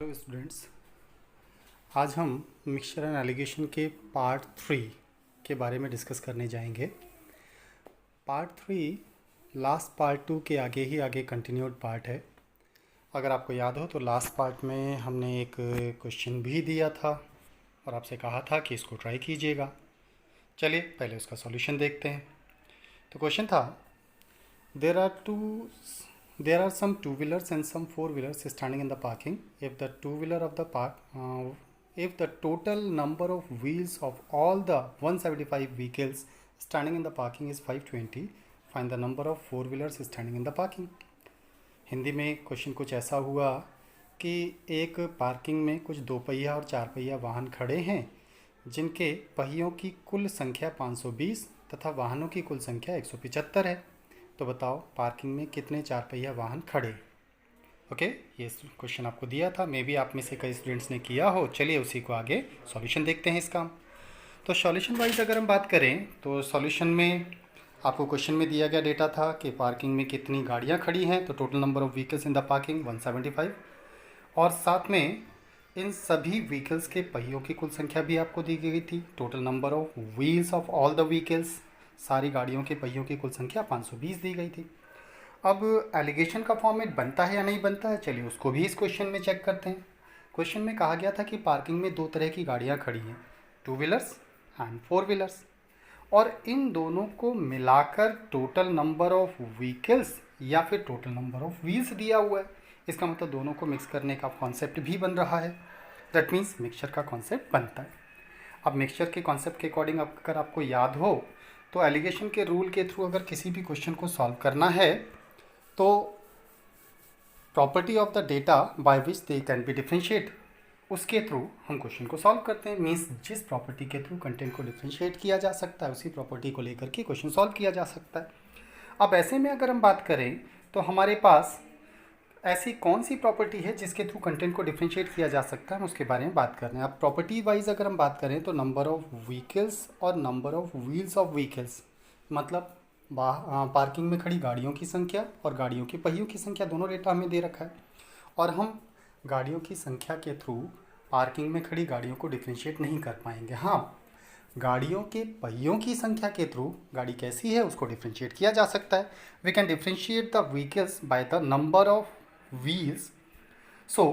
Hello students, आज हम mixture and allegation के पार्ट 3 के बारे में डिस्कस करने जाएंगे। पार्ट 3 लास्ट पार्ट 2 के आगे कंटिन्यूड पार्ट है। अगर आपको याद हो तो लास्ट पार्ट में हमने एक क्वेश्चन भी दिया था और आपसे कहा था कि इसको ट्राई कीजिएगा। चलिए पहले उसका सॉल्यूशन देखते हैं। तो क्वेश्चन था, there are some two-wheelers and some four-wheelers standing in the parking. If the two-wheeler of the if the total number of wheels of all the 175 vehicles standing in the parking is 520, find the number of four-wheelers standing in the parking. Hindi में question कुछ ऐसा हुआ कि एक parking में कुछ दो पहिया और चार पहिया वाहन खड़े हैं जिनके पहियों की कुल संख्या 520 तथा वाहनों की कुल संख्या 175 है। तो बताओ पार्किंग में कितने चार पहिया वाहन खड़े। ओके, ये क्वेश्चन आपको दिया था, मे बी आप में से कई स्टूडेंट्स ने किया हो। चलिए उसी को आगे सॉल्यूशन देखते हैं इसका। तो सॉल्यूशन वाइज अगर हम बात करें तो सॉल्यूशन में आपको क्वेश्चन में दिया गया डेटा था कि पार्किंग में कितनी गाड़ियां खड़ी हैं, तो total number of vehicles in the parking 175, और साथ में इन सभी व्हीकल्स के पहियों की कुल संख्या भी आपको दी गई थी। Total number of wheels of all the vehicles, सारी गाड़ियों के पहियों की कुल संख्या 520 दी गई थी। अब एलिगेशन का फॉर्मेट बनता है या नहीं बनता है, चलिए उसको भी इस क्वेश्चन में चेक करते हैं। क्वेश्चन में कहा गया था कि पार्किंग में दो तरह की गाड़ियां खड़ी हैं, two wheelers and four wheelers, और इन दोनों को मिलाकर टोटल नंबर ऑफ व्हीकल्स या फिर टोटल नंबर ऑफ व्हील्स दिया हुआ है। इसका मतलब दोनों को मिक्स करने का कॉन्सेप्ट भी बन रहा है। दैट मीन्स मिक्सचर का कॉन्सेप्ट बनता है। अब मिक्सचर के कॉन्सेप्ट के अकॉर्डिंग अगर आपको याद हो तो एलिगेशन के रूल के थ्रू अगर किसी भी क्वेश्चन को सॉल्व करना है तो property of the data by which they can be differentiate, उसके थ्रू हम क्वेश्चन को सॉल्व करते हैं। मीन्स जिस प्रॉपर्टी के थ्रू कंटेंट को डिफ्रेंशिएट किया जा सकता है उसी प्रॉपर्टी को लेकर के क्वेश्चन सॉल्व किया जा सकता है। अब ऐसे में अगर हम बात करें तो हमारे पास ऐसी कौन सी प्रॉपर्टी है जिसके थ्रू कंटेंट को डिफ्रेंशिएट किया जा सकता है, हम उसके बारे में बात कर रहे हैं। अब प्रॉपर्टी वाइज अगर हम बात करें तो नंबर ऑफ व्हीकल्स और number of wheels of vehicles, मतलब पार्किंग में खड़ी गाड़ियों की संख्या और गाड़ियों के पहियों की संख्या, दोनों डेटा हमें दे रखा है। और हम गाड़ियों की संख्या के थ्रू पार्किंग में खड़ी गाड़ियों को डिफ्रेंशिएट नहीं कर पाएंगे। हाँ, गाड़ियों के पहियों की संख्या के थ्रू गाड़ी कैसी है उसको डिफ्रेंशिएट किया जा सकता है। We can differentiate the vehicles by the number of wheels. So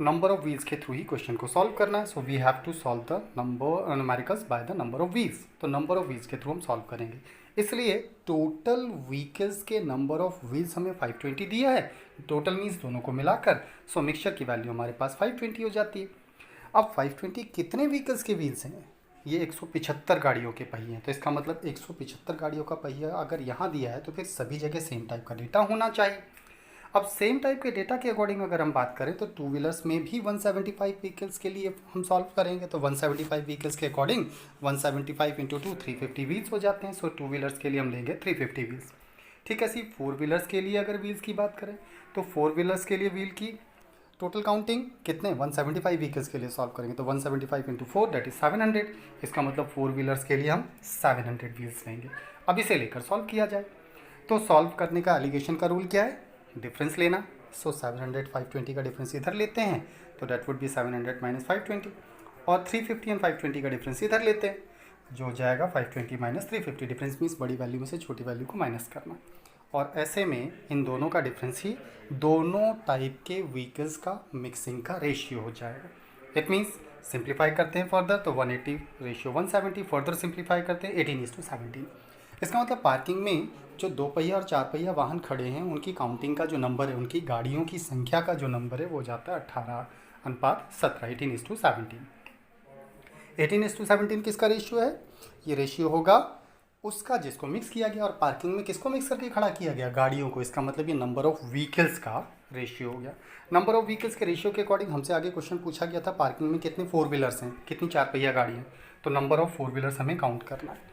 number of wheels के थ्रू ही क्वेश्चन को सॉल्व करना है। So we have to solve the number numericals by the number of wheels. तो नंबर ऑफ व्हील्स के through हम solve करेंगे। इसलिए टोटल व्हीकल्स के नंबर ऑफ व्हील्स हमें 520 दिया है। टोटल मीन्स दोनों को मिलाकर। सो मिक्सचर की वैल्यू हमारे पास 520 हो जाती है। अब 520 कितने व्हीकल्स के व्हील्स हैं? ये 175 गाड़ियों के पहिए हैं। तो इसका मतलब 175 गाड़ियों का पहिया अगर यहाँ दिया है तो फिर सभी जगह सेम टाइप का डेटा होना चाहिए। अब सेम टाइप के डेटा के अकॉर्डिंग अगर हम बात करें तो टू व्हीलर्स में भी 175 व्हीकल्स के लिए हम सॉल्व करेंगे। तो 175 व्हीकल्स के अकॉर्डिंग 175 इंटू 2 350 व्हील्स हो जाते हैं। सो टू व्हीलर्स के लिए हम लेंगे 350 व्हील्स। ठीक है, सी फोर व्हीलर्स के लिए अगर व्हील्स की बात करें तो फोर व्हीलर्स के लिए व्हील की टोटल काउंटिंग कितने 175 व्हीकल्स के लिए सॉल्व करेंगे। तो 175 इंटू 4 दैट इज 700। इसका मतलब फोर व्हीलर्स के लिए हम 700 व्हील्स लेंगे। अब इसे लेकर सॉल्व किया जाए तो सॉल्व करने का एलिगेशन का रूल क्या है? डिफरेंस लेना। सो 700 520 का डिफरेंस इधर लेते हैं तो डेट वुड बी 700 माइनस 520, और 350 एंड 520 का डिफरेंस इधर लेते हैं जो हो जाएगा 520 माइनस 350। डिफरेंस मीन्स बड़ी वैल्यू में से छोटी वैल्यू को माइनस करना, और ऐसे में इन दोनों का डिफरेंस ही दोनों टाइप के व्हीकल्स का मिक्सिंग का रेशियो हो जाएगा। इट मीन्स सिंप्लीफाई करते हैं फर्दर तो 180 रेशियो 170, फर्दर सिंप्लीफाई करते हैं 18:17। इसका मतलब पार्किंग में जो दो पहिया और चार पहिया वाहन खड़े हैं उनकी काउंटिंग का जो नंबर है, उनकी गाड़ियों की संख्या का जो नंबर है वो जाता है 18:17, 18:17। 18:17 किसका रेशियो है? ये रेशियो होगा उसका जिसको मिक्स किया गया, और पार्किंग में किसको मिक्स करके खड़ा किया गया? गाड़ियों को। इसका मतलब ये नंबर ऑफ व्हीकल्स का रेशियो हो गया। नंबर ऑफ व्हीकल्स के रेशियो के अकॉर्डिंग हमसे आगे क्वेश्चन पूछा गया था पार्किंग में कितने फोर व्हीलर्स हैं, कितनी चार पहिया गाड़ी है। तो नंबर ऑफ फोर व्हीलर्स हमें काउंट करना है।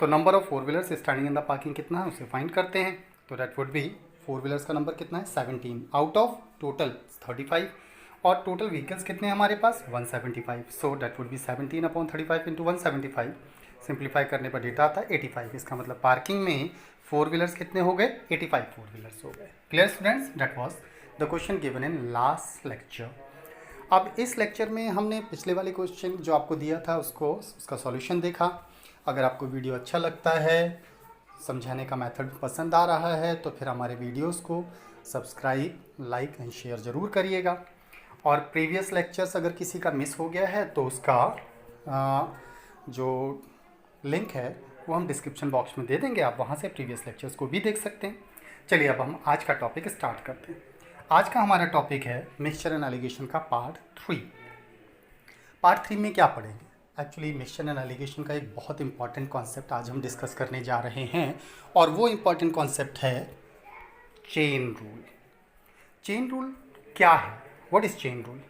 तो number of four wheelers standing in the parking कितना है उसे फाइंड करते हैं। तो that would be four wheelers का नंबर कितना है 17 आउट ऑफ टोटल 35, और टोटल व्हीकल्स कितने हैं हमारे पास 175। So that would be 17/35 into 175। Simplify करने पर डेटा आता है 85। इसका मतलब पार्किंग में फोर व्हीलर्स कितने हो गए? 85 फोर व्हीलर्स हो गए। Clear students, that was the question given in last lecture. अब इस लेक्चर में हमने पिछले वाले क्वेश्चन जो आपको दिया था उसका सॉल्यूशन देखा। अगर आपको वीडियो अच्छा लगता है, समझाने का मेथड पसंद आ रहा है, तो फिर हमारे वीडियोस को सब्सक्राइब, लाइक एंड शेयर ज़रूर करिएगा। और प्रीवियस लेक्चर्स अगर किसी का मिस हो गया है तो उसका जो लिंक है वो हम डिस्क्रिप्शन बॉक्स में दे देंगे, आप वहाँ से प्रीवियस लेक्चर्स को भी देख सकते हैं। चलिए अब हम आज का टॉपिक स्टार्ट करते हैं। आज का हमारा टॉपिक है मिक्सचर एंड एलिगेशन का पार्ट 3। पार्ट 3 में क्या पढ़ेंगे? एक्चुअली मिक्सचर एंड एलिगेशन का एक बहुत इंपॉर्टेंट कॉन्सेप्ट आज हम डिस्कस करने जा रहे हैं, और वो इम्पॉर्टेंट कॉन्सेप्ट है चेन रूल। चेन रूल क्या है? What is chain rule?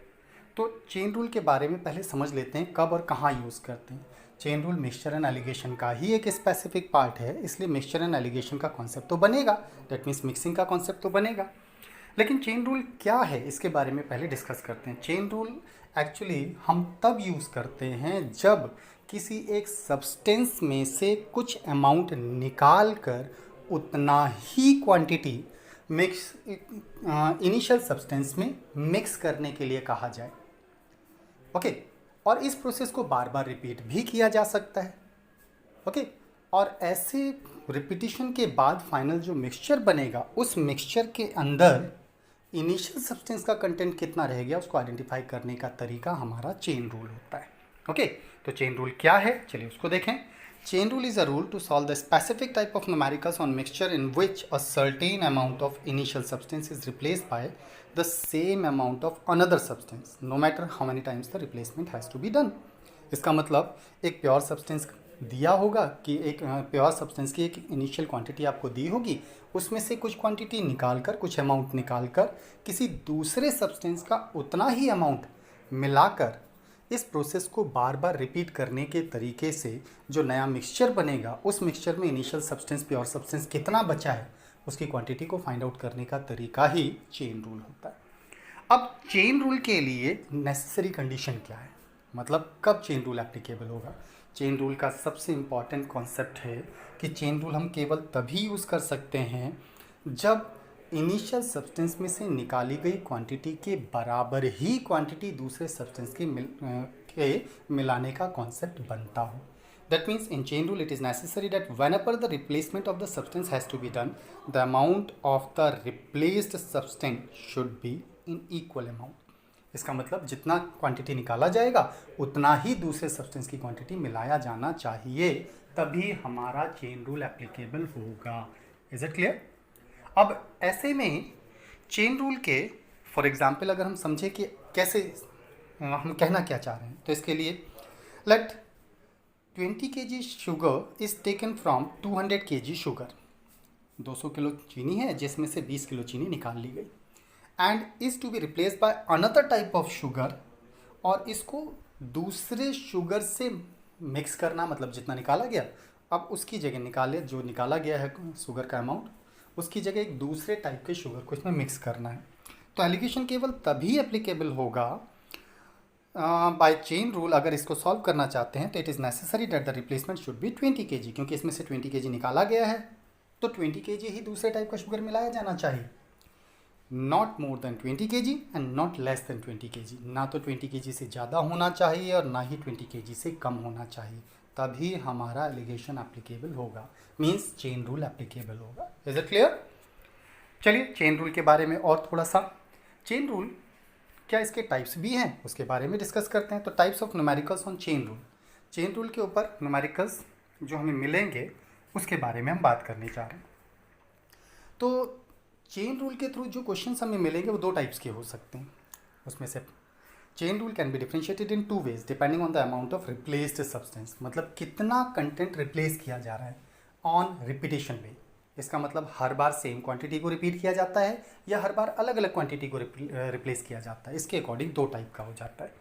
तो चेन रूल के बारे में पहले समझ लेते हैं कब और कहाँ यूज़ करते हैं। Chain rule mixture and allegation का ही एक स्पेसिफिक पार्ट है, इसलिए मिक्सचर एंड एलिगेशन का कॉन्सेप्ट तो बनेगा, दैट मीन्स मिक्सिंग का कॉन्सेप्ट तो बनेगा। लेकिन चेन रूल क्या है इसके बारे में पहले डिस्कस करते हैं। चेन रूल एक्चुअली हम तब यूज़ करते हैं जब किसी एक सब्सटेंस में से कुछ अमाउंट निकाल कर उतना ही क्वांटिटी मिक्स इनिशियल सब्सटेंस में मिक्स करने के लिए कहा जाए। ओके, और इस प्रोसेस को बार बार रिपीट भी किया जा सकता है। ओके, और ऐसे रिपीटिशन के बाद फाइनल जो मिक्सचर बनेगा, उस मिक्सचर के अंदर इनिशियल सब्सटेंस का कंटेंट कितना रह गया उसको आइडेंटिफाई करने का तरीका हमारा चेन रूल होता है। ओके, तो चेन रूल क्या है, चलिए उसको देखें। Chain rule is a rule to solve the specific type of numericals on mixture in which a certain amount of initial substance is replaced by the same amount of another substance no matter how many times the replacement has to be done. इसका मतलब एक pure substance दिया होगा कि एक pure substance की एक initial quantity आपको दी होगी, उसमें से कुछ क्वांटिटी निकाल कर, कुछ अमाउंट निकाल कर किसी दूसरे सब्सटेंस का उतना ही अमाउंट मिलाकर इस प्रोसेस को बार बार रिपीट करने के तरीके से जो नया मिक्सचर बनेगा, उस मिक्सचर में इनिशियल सब्सटेंस, प्योर सब्सटेंस कितना बचा है उसकी क्वांटिटी को फाइंड आउट करने का तरीका ही चेन रूल होता है। अब चेन रूल के लिए नेसेसरी कंडीशन क्या है, मतलब कब चेन रूल एप्लीकेबल होगा? चेन रूल का सबसे इम्पॉर्टेंट कॉन्सेप्ट है कि चेन रूल हम केवल तभी यूज़ कर सकते हैं जब इनिशियल सब्सटेंस में से निकाली गई क्वांटिटी के बराबर ही क्वांटिटी दूसरे सब्सटेंस के मिलाने का कॉन्सेप्ट बनता हो। That means in chain rule it is necessary that whenever the replacement of the substance has to be done, the amount of the replaced substance should be in equal amount. इसका मतलब जितना quantity निकाला जाएगा उतना ही दूसरे substance की quantity मिलाया जाना चाहिए, तभी हमारा चेन रूल एप्लीकेबल होगा। Is it clear? अब ऐसे में चेन रूल के फॉर एग्जांपल अगर हम समझे कि कैसे हम कहना क्या चाह रहे हैं, तो इसके लिए let 20 kg sugar is taken from 200 kg sugar. 200 किलो चीनी है जिसमें से 20 किलो चीनी निकाल ली गई, and is to be replaced by another type of sugar, और इसको दूसरे शुगर से मिक्स करना, मतलब जितना निकाला गया अब उसकी जगह निकाले, जो निकाला गया है शुगर का अमाउंट, उसकी जगह एक दूसरे टाइप के शुगर को इसमें मिक्स करना है। तो एलिगेशन केवल तभी एप्लीकेबल होगा बाय चेन रूल। अगर इसको सॉल्व करना चाहते हैं तो it is necessary that the replacement should be 20 kg, क्योंकि इसमें से 20 kg निकाला गया है तो 20 kg ही दूसरे टाइप का शुगर मिलाया जाना चाहिए, not more than 20 kg and not less than 20 kg। ना तो 20 kg से ज़्यादा होना चाहिए और ना ही 20 kg से कम होना चाहिए, तभी हमारा एलिगेशन एप्लीकेबल होगा, मीन्स चेन रूल एप्लीकेबल होगा। Is it clear? चलिए चेन रूल के बारे में और थोड़ा सा, चेन रूल क्या इसके टाइप्स भी हैं उसके बारे में डिस्कस करते हैं। तो types of numericals on chain rule. Chain rule के ऊपर न्यूमेरिकल्स जो हमें मिलेंगे उसके बारे में हम बात करने जा रहे हैं। तो चेन रूल के थ्रू जो क्वेश्चंस हमें मिलेंगे वो 2 टाइप्स के हो सकते हैं। उसमें से chain rule can be differentiated in 2 ways depending on the amount of replaced substance, मतलब कितना कंटेंट रिप्लेस किया जा रहा है ऑन रिपीटेशन वे। इसका मतलब हर बार सेम क्वांटिटी को रिपीट किया जाता है या हर बार अलग अलग क्वांटिटी को रिप्लेस किया जाता है, इसके अकॉर्डिंग 2 टाइप का हो जाता है।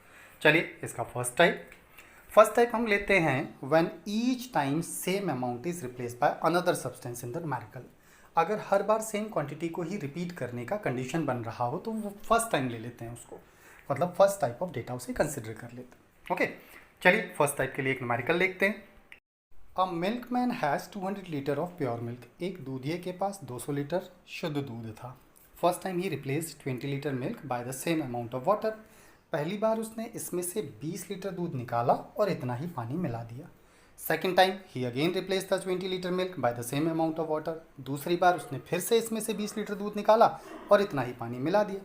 चलिए इसका फर्स्ट टाइप हम लेते हैं when each time same amount is replaced by another substance in the numerical. अगर हर बार सेम क्वांटिटी को ही रिपीट करने का कंडीशन बन रहा हो तो वो फर्स्ट टाइम ले लेते हैं उसको, मतलब फर्स्ट टाइप ऑफ डेटा उसे कंसिडर कर लेते हैं। ओके, चलिए फर्स्ट टाइप के लिए एक न्यूमेरिकल देखते हैं। A milkman has 200 litre of pure milk. एक दूधिये के पास 200 लीटर शुद्ध दूध था। फर्स्ट टाइम ही replaced 20 litre milk by the same amount of water पहली बार उसने इसमें से 20 लीटर दूध निकाला और इतना ही पानी मिला दिया। Second time he again replace the 20 litre milk by the same amount of water. दूसरी बार उसने फिर से इसमें से 20 लीटर दूध निकाला और इतना ही पानी मिला दिया।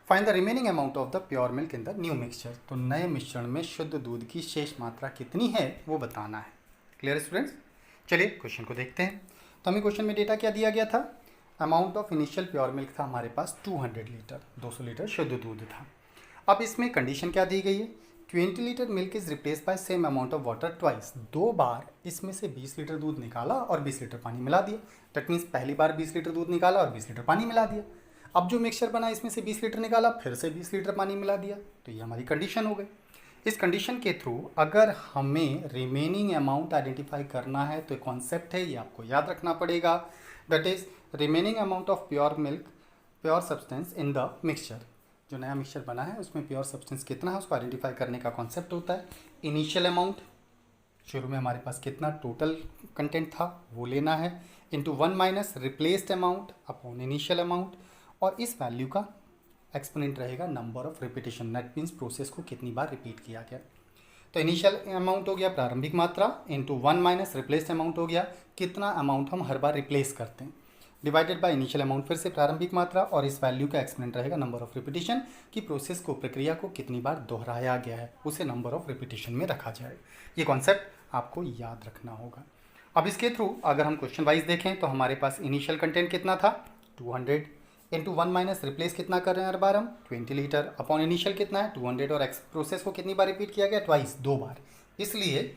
Find the remaining amount of the pure milk in the new mixture. तो नए मिश्रण में शुद्ध दूध की शेष मात्रा कितनी है वो बताना है। Clear students? चलिए क्वेश्चन को देखते हैं। तो हमें क्वेश्चन में डेटा क्या दिया गया था? Amount of initial pure milk था हमारे पास 200 लीटर, 200 लीटर शुद्ध दूध था। अब इसमें कंडीशन क्या दी गई है? 20 litre milk is replace by same amount of water twice. 2 बार इसमें से 20 लीटर दूध निकाला और 20 लीटर पानी मिला दिया। दैट मीन्स पहली बार 20 लीटर दूध निकाला और 20 लीटर पानी मिला दिया। अब जो मिक्सचर बना इसमें से 20 लीटर निकाला, फिर से 20 लीटर पानी मिला दिया। तो ये हमारी कंडीशन हो गई। इस कंडीशन के थ्रू अगर हमें रिमेनिंग अमाउंट आइडेंटिफाई करना है तो कॉन्सेप्ट है, ये आपको याद रखना पड़ेगा। That is remaining amount of pure milk, pure substance in the mixture. जो नया मिक्सचर बना है उसमें प्योर सब्सटेंस कितना है उसको आइडेंटिफाई करने का कॉन्सेप्ट होता है। इनिशियल अमाउंट, शुरू में हमारे पास कितना टोटल कंटेंट था वो लेना है, into 1 minus replaced amount upon initial amount, और इस वैल्यू का एक्सपोनेंट रहेगा number of repetition. That means process को कितनी बार रिपीट किया गया। तो इनिशियल अमाउंट हो गया प्रारंभिक मात्रा, इंटू 1 माइनस रिप्लेस्ड अमाउंट हो गया कितना अमाउंट हम हर बार रिप्लेस करते हैं, डिवाइडेड बाय इनिशियल अमाउंट फिर से प्रारंभिक मात्रा, और इस वैल्यू का एक्सपोनेंट रहेगा नंबर ऑफ रिपीटेशन कि प्रोसेस को, प्रक्रिया को कितनी बार दोहराया गया है, उसे नंबर ऑफ रिपीटेशन में रखा जाए। ये कॉन्सेप्ट आपको याद रखना होगा। अब इसके थ्रू अगर हम क्वेश्चन वाइज देखें तो हमारे पास इनिशियल कंटेंट कितना था 200, इंटू 1 माइनस रिप्लेस कितना कर रहे हैं हर बार हम 20 लीटर, अपॉन इनिशियल कितना है 200, और प्रोसेस को कितनी बार रिपीट किया गया ट्वाइस, 2 बार। इसलिए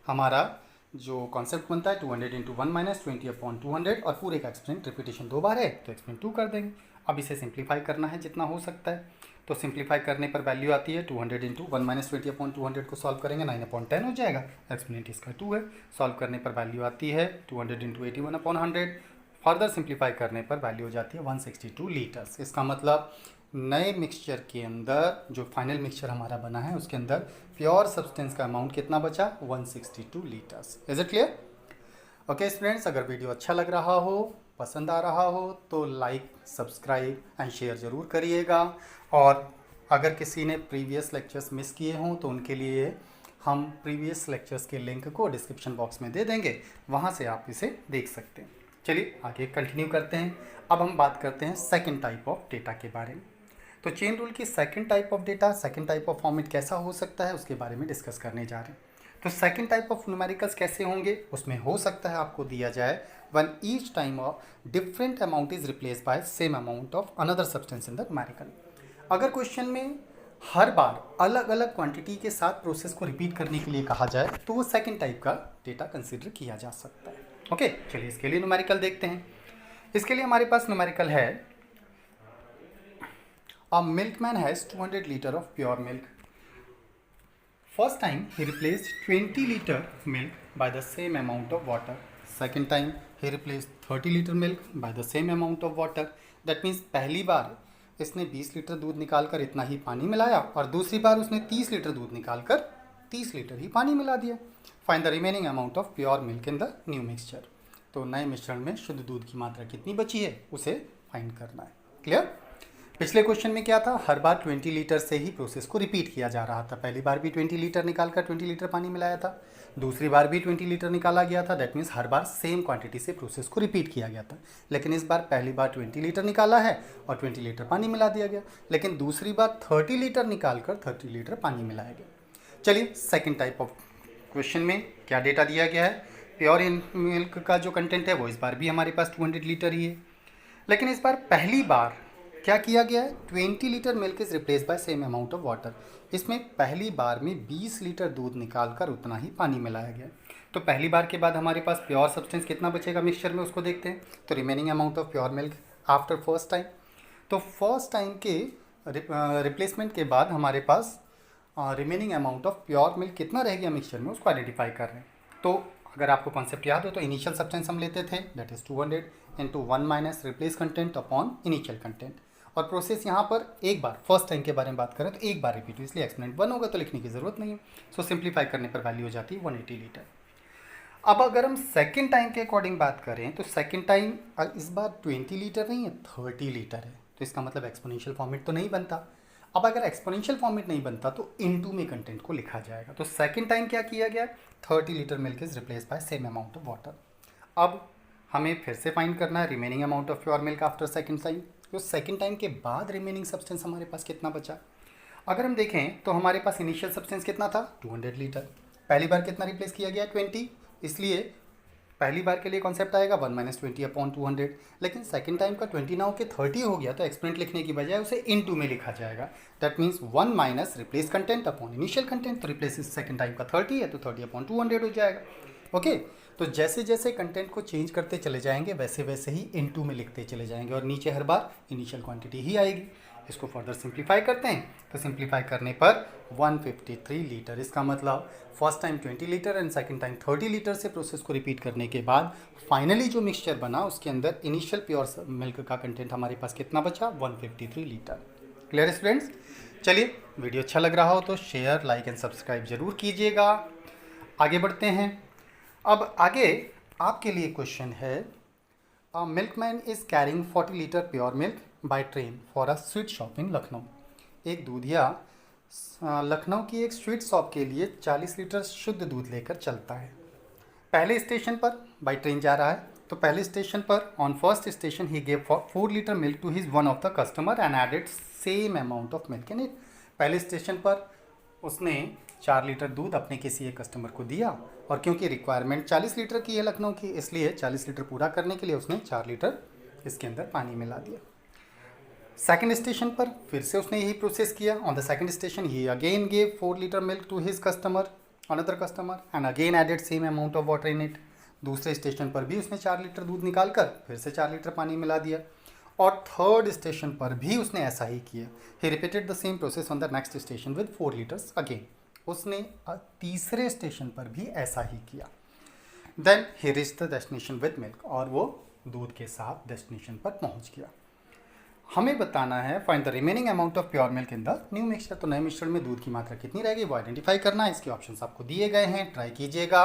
हमारा जो कॉन्सेप्ट बनता है 200 इंटू 1 माइनस 20 अपॉन 200, और पूरे का एक्सपोनेंट रिपीटेशन 2 बार है तो एक्सपोनेंट 2 कर देंगे। अब इसे सिंप्लीफाई करना है जितना हो सकता है। तो सिंप्लीफाई करने पर वैल्यू आती है 200 इंटू 1 माइनस 20 अपॉन 200 को सॉल्व करेंगे 9 अपॉन 10 हो जाएगा, एक्सपोनेंट इसका 2 है। सॉल्व करने पर वैल्यू आती है 200 इंटू 81 अपॉन 100। फर्दर सिंप्लीफाई करने पर वैल्यू हो जाती है 162 लीटर्स। इसका मतलब नए मिक्सचर के अंदर जो फाइनल मिक्सचर हमारा बना है उसके अंदर प्योर सब्सटेंस का अमाउंट कितना बचा 162 litres. Is it clear? Okay students, अगर वीडियो अच्छा लग रहा हो, पसंद आ रहा हो तो लाइक, सब्सक्राइब एंड शेयर ज़रूर करिएगा। और अगर किसी ने प्रीवियस लेक्चर्स मिस किए हों तो उनके लिए हम प्रीवियस लेक्चर्स के लिंक को डिस्क्रिप्शन बॉक्स में दे देंगे, वहाँ से आप इसे देख सकते हैं। चलिए आगे कंटिन्यू करते हैं। अब हम बात करते हैं सेकेंड टाइप ऑफ डेटा के बारे में। तो चेन रूल की second type of data, second type of format कैसा हो सकता है उसके बारे में डिस्कस करने जा रहे हैं। तो सेकेंड टाइप ऑफ न्यूमेरिकल्स कैसे होंगे, उसमें हो सकता है आपको दिया जाए one each time of different amount is replace by same amount of another substance in the numerical. अगर क्वेश्चन में हर बार अलग अलग क्वांटिटी के साथ प्रोसेस को रिपीट करने के लिए कहा जाए तो वो सेकेंड टाइप का डेटा कंसिडर किया जा सकता है। ओके चलिए इसके लिए न्यूमेरिकल देखते हैं। इसके लिए हमारे पास न्यूमेरिकल है A milkman has 200 liter of pure milk. First time he replaced 20 liter milk by the same amount of water. Second time he replaced 30 liter milk by the same amount of water. That means पहली बार इसने 20 litre दूध निकालकर इतना ही पानी मिलाया और दूसरी बार उसने 30 लीटर दूध निकालकर 30 लीटर ही पानी मिला दिया। Find the remaining amount of pure milk in the new mixture. तो नए मिश्रण में शुद्ध दूध की मात्रा कितनी बची है उसे फाइंड करना है। क्लियर? पिछले क्वेश्चन में क्या था, हर बार 20 लीटर से ही प्रोसेस को रिपीट किया जा रहा था। पहली बार भी 20 लीटर निकालकर 20 लीटर पानी मिलाया था, दूसरी बार भी 20 लीटर निकाला गया था। That means her bar same quantity से प्रोसेस को रिपीट किया गया था। लेकिन इस बार पहली बार 20 लीटर निकाला है और 20 लीटर पानी मिला दिया गया, लेकिन दूसरी बार 30 लीटर निकालकर 30 लीटर पानी मिलाया गया। चलिए सेकेंड टाइप ऑफ क्वेश्चन में क्या डेटा दिया गया है, प्योर मिल्क का जो कंटेंट है वो इस बार भी हमारे पास 200 लीटर ही है, लेकिन इस बार पहली बार क्या किया गया है 20 litre milk is replace by same amount of water. इसमें पहली बार में 20 लीटर दूध निकालकर उतना ही पानी मिलाया गया। तो पहली बार के बाद हमारे पास प्योर सब्सटेंस कितना बचेगा मिक्सचर में उसको देखते हैं। तो remaining amount of pure milk after first time, तो फर्स्ट टाइम के रिप्लेसमेंट के बाद हमारे पास remaining amount of pure milk कितना रह गया मिक्सचर में उसको आइडेंटिफाई कर रहे हैं। तो अगर आपको कॉन्सेप्ट याद हो तो इनिशियल सब्सटेंस हम लेते थे that is 200 into 1 minus replace content upon initial content, और प्रोसेस यहाँ पर एक बार फर्स्ट टाइम के बारे में बात करें तो एक बार रिपीट, इसलिए एक्सपोनेंट 1 होगा तो लिखने की ज़रूरत नहीं है। सो सिंप्लीफाई करने पर वैल्यू हो जाती है 180 लीटर। अब अगर हम सेकेंड टाइम के अकॉर्डिंग बात करें तो सेकेंड टाइम इस बार 20 लीटर नहीं है 30 लीटर है, तो इसका मतलब एक्सपोनेंशियल फॉर्मेट तो नहीं बनता। अब अगर एक्सपोनेंशियल फॉर्मेट नहीं बनता तो इनटू में कंटेंट को लिखा जाएगा। तो सेकंड टाइम क्या किया गया, 30 litre milk is replace by same amount of water. अब हमें फिर से फाइंड करना है remaining amount of pure milk after second time. तो सेकंड टाइम के बाद रिमेनिंग सब्सटेंस हमारे पास कितना बचा। अगर हम देखें तो हमारे पास इनिशियल सब्सटेंस कितना था 200 लीटर, पहली बार कितना रिप्लेस किया गया 20, इसलिए पहली बार के लिए कॉन्सेप्ट आएगा 1 - 20 अपॉन 200। लेकिन सेकंड टाइम का 20 ना होकर 30 हो गया तो एक्सपोनेंट लिखने की बजाय उसे इनटू में लिखा जाएगा। That means 1 minus replace content upon initial content. तो रिप्लेस सेकंड टाइम का 30 है तो 30 अपॉन 200 हो जाएगा। ओके, तो जैसे जैसे कंटेंट को चेंज करते चले जाएंगे वैसे वैसे ही इनटू में लिखते चले जाएंगे और नीचे हर बार इनिशियल क्वांटिटी ही आएगी। इसको फर्दर सिंप्लीफाई करते हैं तो सिंप्लीफाई करने पर 153 लीटर, इसका मतलब first time 20 litre and second time 30 litre से प्रोसेस को रिपीट करने के बाद फाइनली जो मिक्सचर बना उसके अंदर इनिशियल प्योर मिल्क का कंटेंट हमारे पास कितना बचा 153 लीटर। Clear students? चलिए, वीडियो अच्छा लग रहा हो तो शेयर, लाइक एंड सब्सक्राइब जरूर कीजिएगा। आगे बढ़ते हैं। अब आगे आपके लिए क्वेश्चन है, milkman is carrying 40 litre pure milk by train for a sweet shop in Lucknow. एक दूधिया लखनऊ की एक स्वीट शॉप के लिए 40 लीटर शुद्ध दूध लेकर चलता है। पहले स्टेशन पर बाय ट्रेन जा रहा है, तो पहले स्टेशन पर ऑन फर्स्ट स्टेशन ही gave 4 litre milk to his one of the customer and added same amount of milk in it. पहले स्टेशन पर उसने 4 लीटर दूध अपने किसी एक कस्टमर को दिया और क्योंकि रिक्वायरमेंट 40 लीटर की है लखनऊ की, इसलिए 40 लीटर पूरा करने के लिए उसने 4 लीटर इसके अंदर पानी मिला दिया। सेकंड स्टेशन पर फिर से उसने यही प्रोसेस किया। ऑन द सेकंड स्टेशन ही again gave 4 litre milk to his customer, another customer and again added same amount of water in it. दूसरे स्टेशन पर भी उसने 4 लीटर दूध निकाल कर फिर से 4 लीटर पानी मिला दिया और थर्ड स्टेशन पर भी उसने ऐसा ही किया। He repeated the same process on the next station with 4 litres again. उसने तीसरे स्टेशन पर भी ऐसा ही किया। Then he reached the destination with milk, और वो दूध के साथ डेस्टिनेशन पर पहुंच गया। हमें बताना है find the remaining amount of pure milk in the new mixture. तो नए मिक्सचर में दूध की मात्रा कितनी रहेगी वो आइडेंटिफाई करना है। इसके ऑप्शंस आपको दिए गए हैं, ट्राई कीजिएगा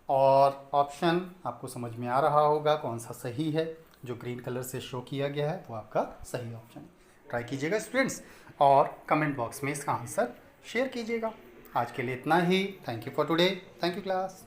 और ऑप्शन आपको समझ में आ रहा होगा कौन सा सही है। जो ग्रीन कलर से शो किया गया है वो आपका सही ऑप्शन है। ट्राई कीजिएगा स्टूडेंट्स और कमेंट बॉक्स में इसका आंसर शेयर कीजिएगा। आज के लिए इतना ही। Thank you for today. Thank you class.